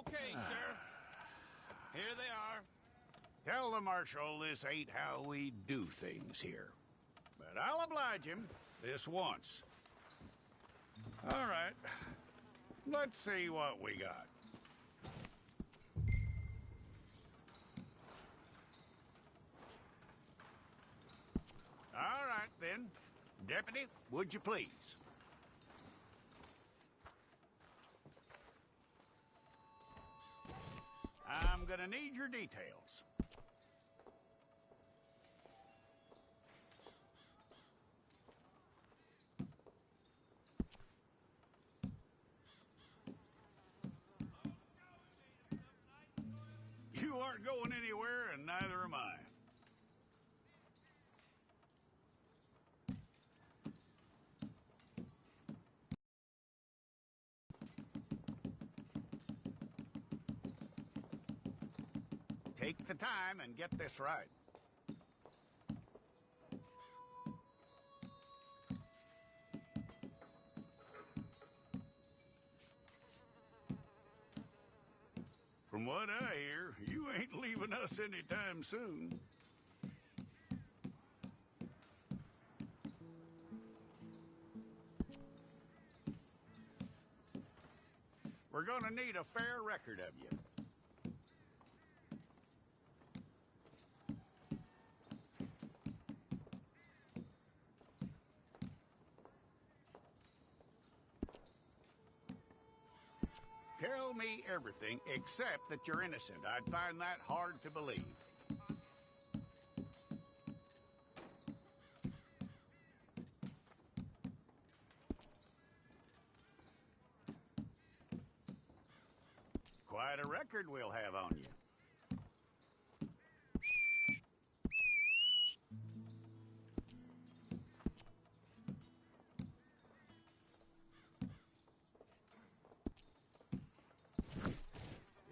Okay, Sheriff. Here they are. Tell the Marshal this ain't how we do things here. But I'll oblige him this once. All right. Let's see what we got. All right, then. Deputy, would you please? I'm gonna need your details. You aren't going anywhere, and neither am I. Take the time and get this right. From what I hear, you ain't leaving us anytime soon. We're gonna need a fair record of you. Tell me everything except that you're innocent. I'd find that hard to believe. Quite a record we'll have on you.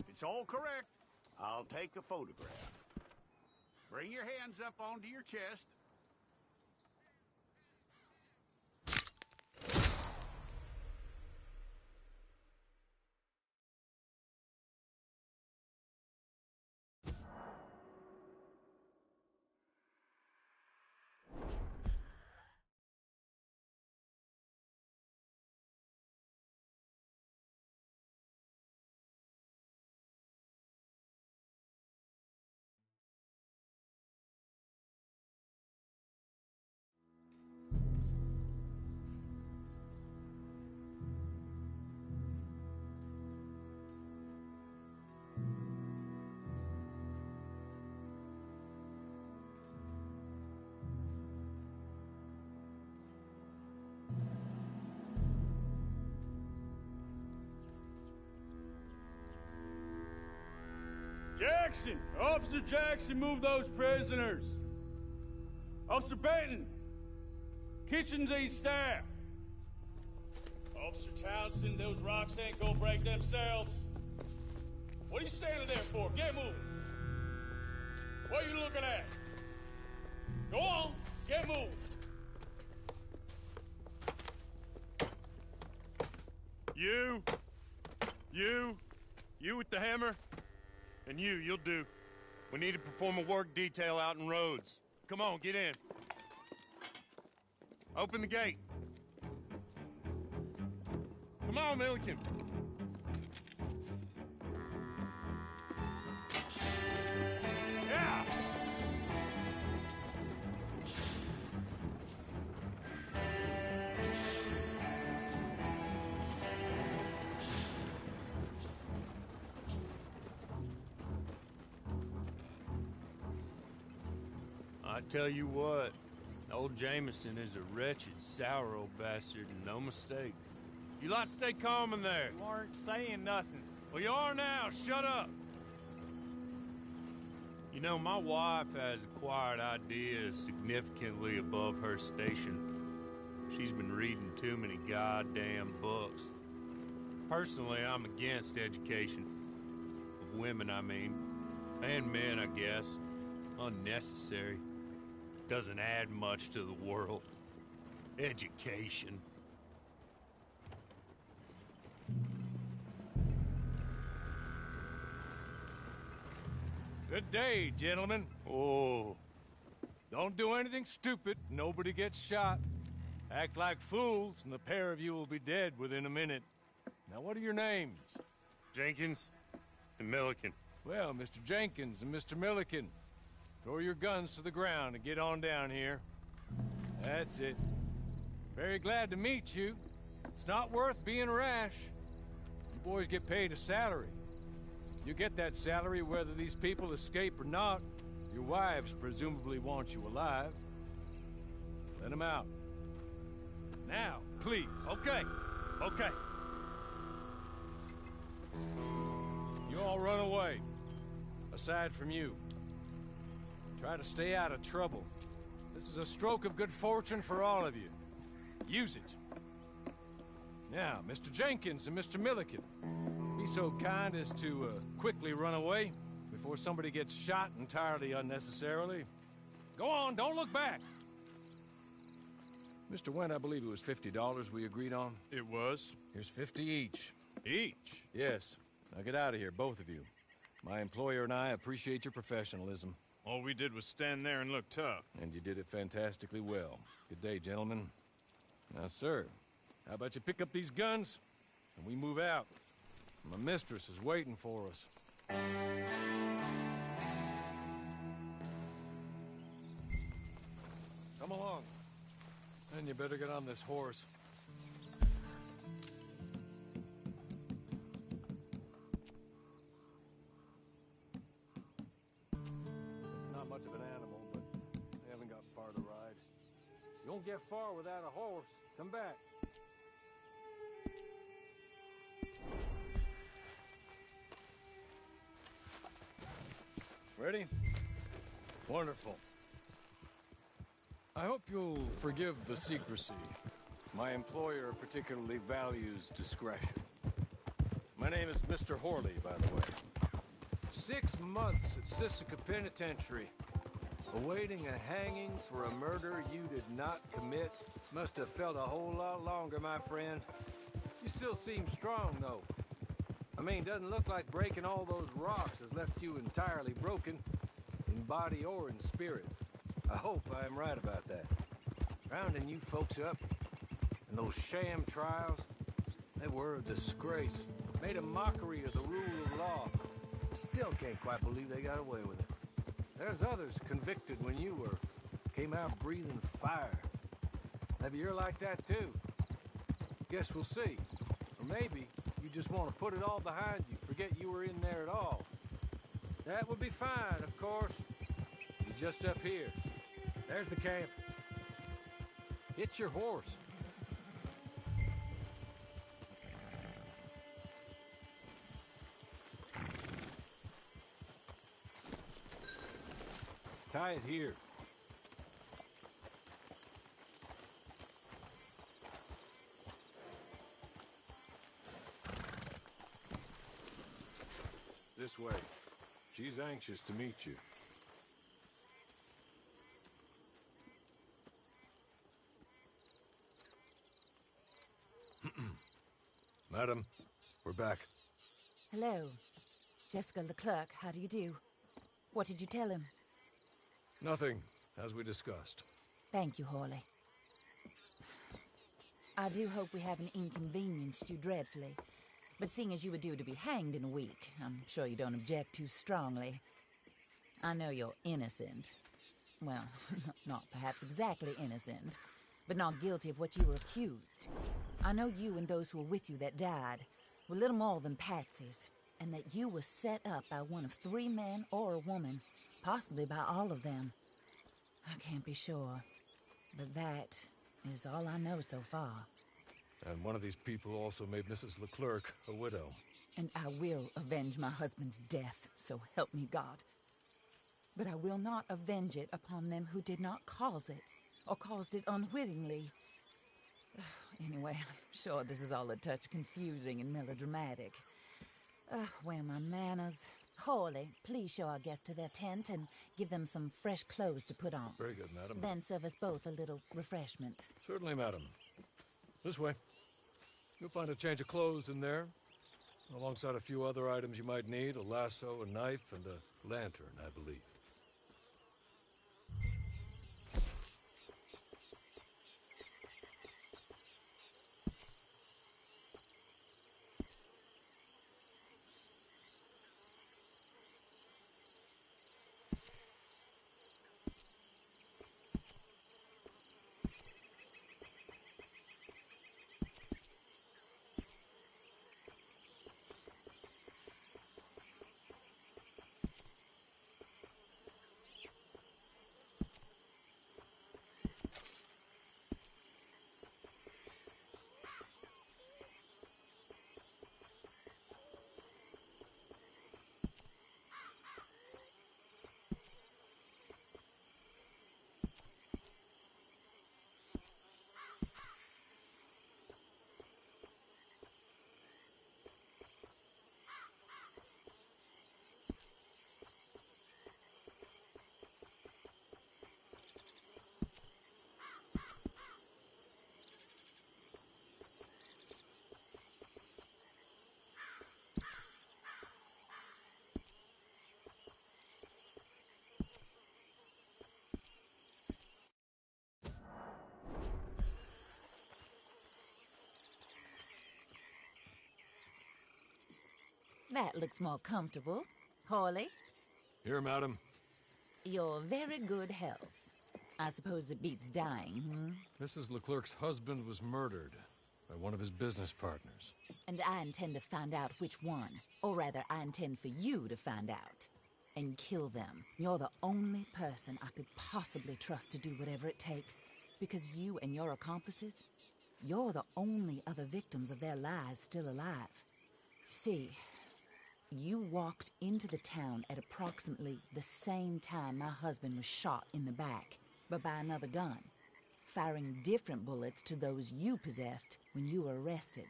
It's all correct. I'll take a photograph. Bring your hands up onto your chest. Jackson! Officer Jackson, move those prisoners! Officer Benton! Kitchens ain't staff! Officer Townsend, those rocks ain't gonna break themselves. What are you standing there for? Get moving! What are you looking at? Go on, get moving! You with the hammer? And you'll do. We need to perform a work detail out in Rhodes. Come on, get in. Open the gate. Come on, Milliken. Yeah! I tell you what, old Jameson is a wretched, sour old bastard, and no mistake. You lot stay calm in there. You aren't saying nothing. Well, you are now. Shut up. You know, my wife has acquired ideas significantly above her station. She's been reading too many goddamn books. Personally, I'm against education. Of women, I mean. And men, I guess. Unnecessary. Doesn't add much to the world. Education. Good day, gentlemen. Oh, Don't do anything stupid. Nobody gets shot. Act like fools, and the pair of you will be dead within a minute. Now, what are your names? Jenkins and Milliken. Well, Mr. Jenkins and Mr. Milliken, throw your guns to the ground and get on down here. That's it. Very glad to meet you. It's not worth being rash. You boys get paid a salary. You get that salary whether these people escape or not. Your wives presumably want you alive. Let them out. Now, please. Okay, okay. You all run away. Aside from you. Try to stay out of trouble. This is a stroke of good fortune for all of you. Use it. Now, Mr. Jenkins and Mr. Milliken, be so kind as to quickly run away before somebody gets shot entirely unnecessarily. Go on, don't look back. Mr. Wendt, I believe it was $50 we agreed on. It was. Here's 50 each. Each? Yes. Now get out of here, both of you. My employer and I appreciate your professionalism. All we did was stand there and look tough. And you did it fantastically well. Good day, gentlemen. Now, sir, how about you pick up these guns and we move out? My mistress is waiting for us. Come along. And you better get on this horse. It's not much of an animal, but they haven't got far to ride. You won't get far without a horse. Come back. Ready? Wonderful. I hope you'll forgive the secrecy. My employer particularly values discretion. My name is Mr. Horley, by the way. 6 months at Sisika Penitentiary, awaiting a hanging for a murder you did not commit. Must have felt a whole lot longer, my friend. You still seem strong, though. I mean, doesn't look like breaking all those rocks has left you entirely broken, in body or in spirit. I hope I am right about that. Rounding you folks up, and those sham trials, they were a disgrace. Made a mockery of the rule of law. Still can't quite believe they got away with it. There's others convicted when you were. Came out breathing fire. Maybe you're like that too. Guess we'll see. Or maybe you just want to put it all behind you, forget you were in there at all. That would be fine, of course. You're just up here. There's the camp. Hit your horse. Tie it here. This way. She's anxious to meet you. Madam, we're back. Hello. Jessica Leclerc, how do you do? What did you tell him? Nothing, as we discussed. Thank you, Horley. I do hope we haven't inconvenienced you dreadfully. But seeing as you were due to be hanged in a week, I'm sure you don't object too strongly. I know you're innocent. Well, not perhaps exactly innocent, but not guilty of what you were accused. I know you and those who were with you that died were little more than patsies, and that you were set up by one of 3 men or a woman, possibly by all of them. I can't be sure, but that is all I know so far. And one of these people also made Mrs. Leclerc a widow. And I will avenge my husband's death, so help me God. But I will not avenge it upon them who did not cause it, or caused it unwittingly. Anyway, I'm sure this is all a touch confusing and melodramatic. Where are my manners? Horley, please show our guests to their tent and give them some fresh clothes to put on. Very good, madam. Then serve us both a little refreshment. Certainly, madam. This way. You'll find a change of clothes in there. alongside a few other items you might need, a lasso, a knife, and a lantern, I believe. That looks more comfortable. Hawley, Here, madam. your very good health. I suppose it beats dying, hmm? Mrs. Leclerc's husband was murdered by one of his business partners. And I intend to find out which one. Or rather, I intend for you to find out. And kill them. You're the only person I could possibly trust to do whatever it takes. Because you and your accomplices, you're the only other victims of their lies still alive. See, you walked into the town at approximately the same time my husband was shot in the back, but by another gun, firing different bullets to those you possessed when you were arrested.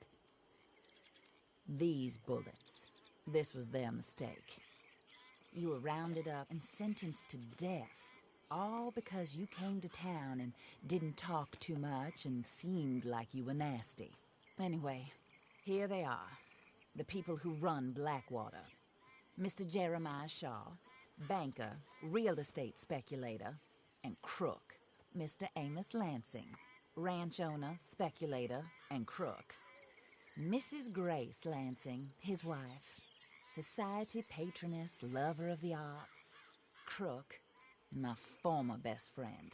These bullets, this was their mistake. You were rounded up and sentenced to death, all because you came to town and didn't talk too much and seemed like you were nasty. Anyway, here they are. The people who run Blackwater. Mr. Jeremiah Shaw, banker, real estate speculator, and crook. Mr. Amos Lansing, ranch owner, speculator, and crook. Mrs. Grace Lansing, his wife, society patroness, lover of the arts, crook, and my former best friend.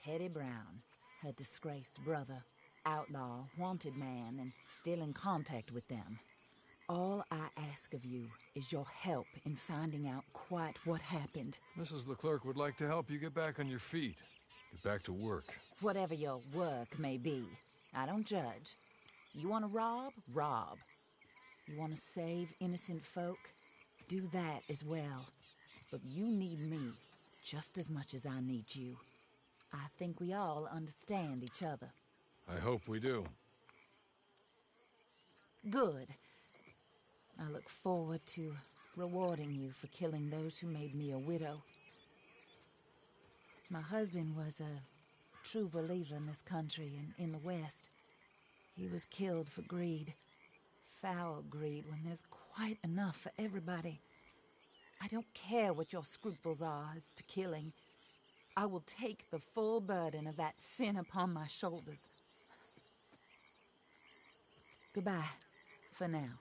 Teddy Brown, her disgraced brother, outlaw, wanted man, and still in contact with them. All I ask of you is your help in finding out quite what happened. Mrs. Leclerc would like to help you get back on your feet. Get back to work. Whatever your work may be, I don't judge. You want to rob? Rob. You want to save innocent folk? Do that as well. But you need me just as much as I need you. I think we all understand each other. I hope we do. Good. I look forward to rewarding you for killing those who made me a widow. My husband was a true believer in this country and in the West. He was killed for greed. Foul greed when there's quite enough for everybody. I don't care what your scruples are as to killing. I will take the full burden of that sin upon my shoulders. Goodbye, for now.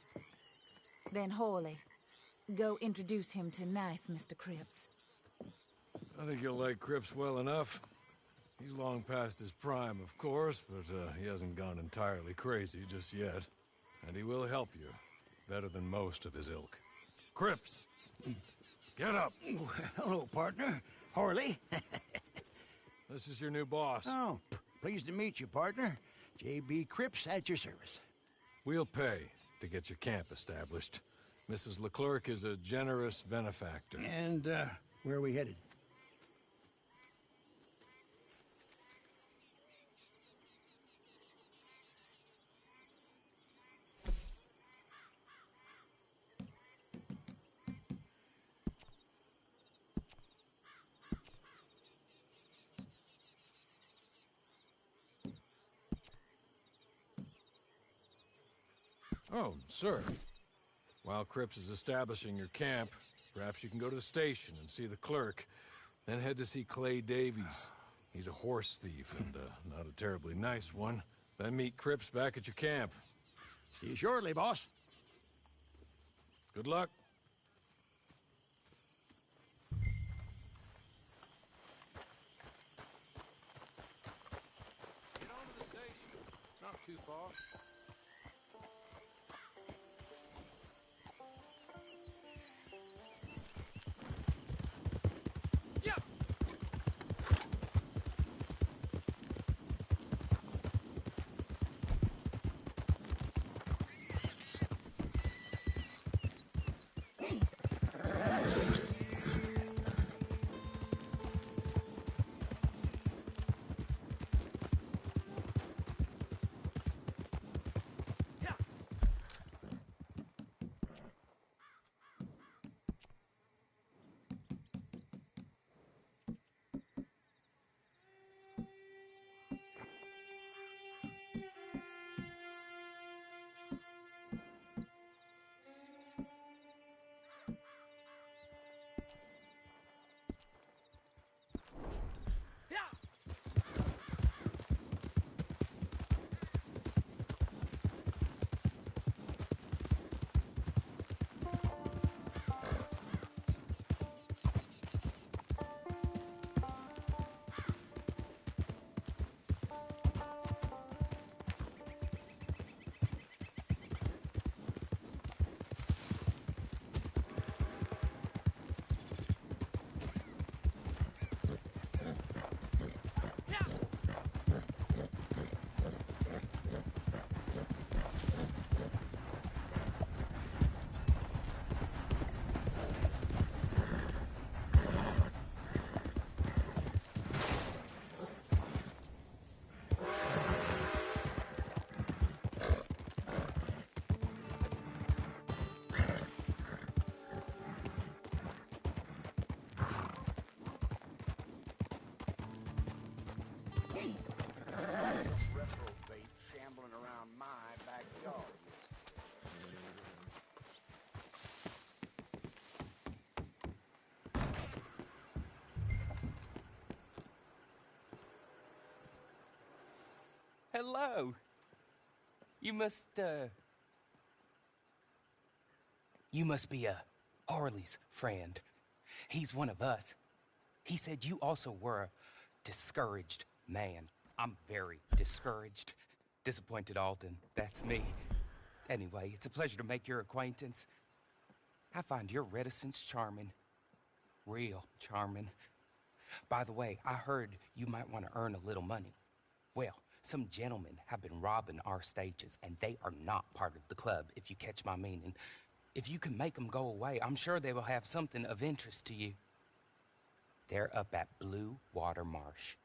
Then Hawley, go introduce him to nice Mr. Cripps. I think you'll like Cripps well enough. He's long past his prime, of course, but he hasn't gone entirely crazy just yet. And he will help you, better than most of his ilk. Cripps! Get up! Hello, partner. Hawley. This is your new boss. Oh, pleased to meet you, partner. J.B. Cripps at your service. We'll pay to get your camp established. Mrs. Leclerc is a generous benefactor. And, where are we headed? Oh, sir. While Cripps is establishing your camp, perhaps you can go to the station and see the clerk, then head to see Clay Davies. He's a horse thief and not a terribly nice one. Then meet Cripps back at your camp. See you shortly, boss. Good luck. Get on to the station. It's not too far. Reprobate shambling around my backyard. Hello. You must be Harley's friend. He's one of us. He said you also were a discouraged man. I'm very discouraged. Disappointed Alden, that's me. Anyway, it's a pleasure to make your acquaintance. I find your reticence charming. Real charming. By the way, I heard you might want to earn a little money. Well, some gentlemen have been robbing our stages, and they are not part of the club, if you catch my meaning. If you can make them go away, I'm sure they will have something of interest to you. They're up at Blue Water Marsh.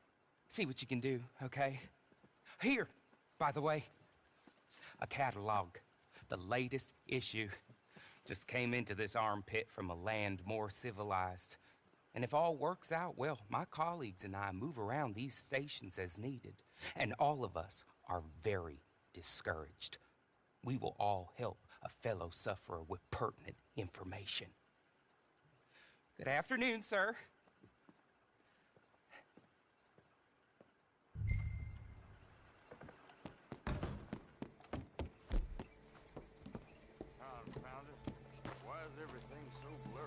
See what you can do, okay? Here, by the way, a catalog. The latest issue. Just came into this armpit from a land more civilized. And if all works out, well, my colleagues and I move around these stations as needed. And all of us are very discouraged. We will all help a fellow sufferer with pertinent information. Good afternoon, sir. Confounded. Why is everything so blurry?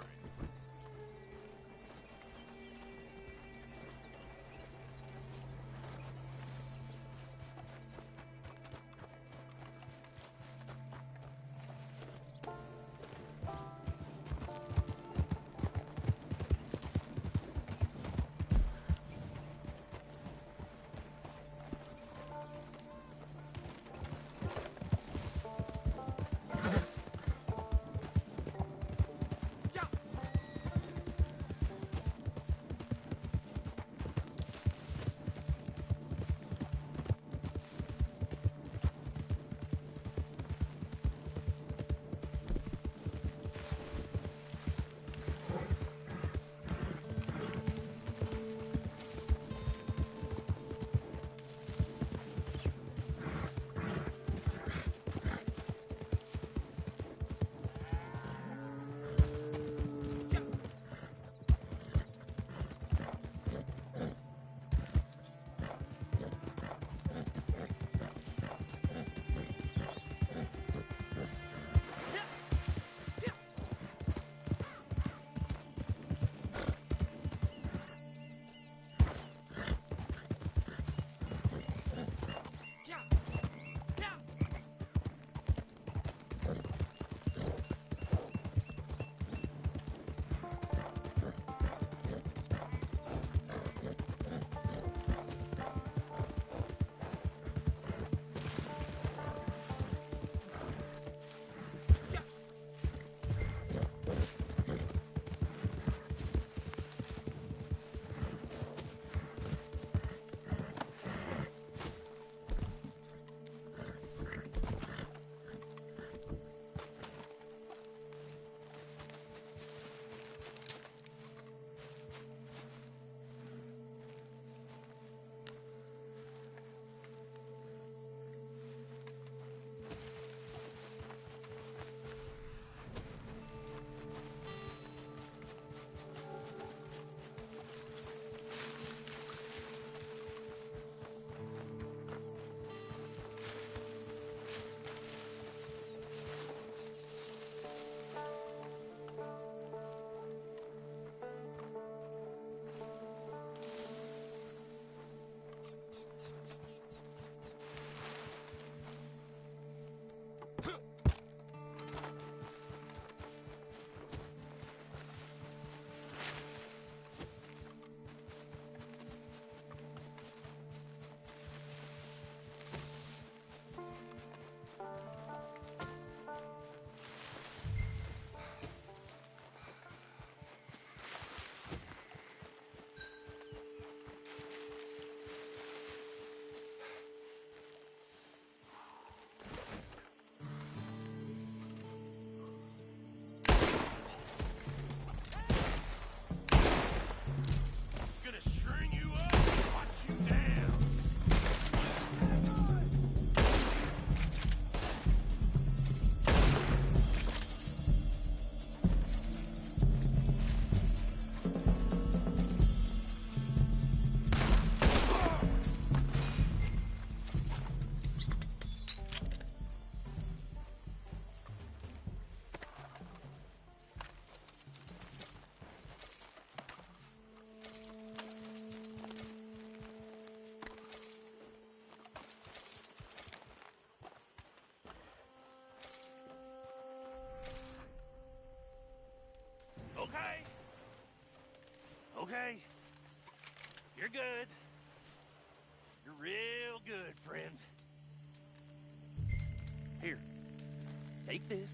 You're good. You're real good, friend. Here, take this.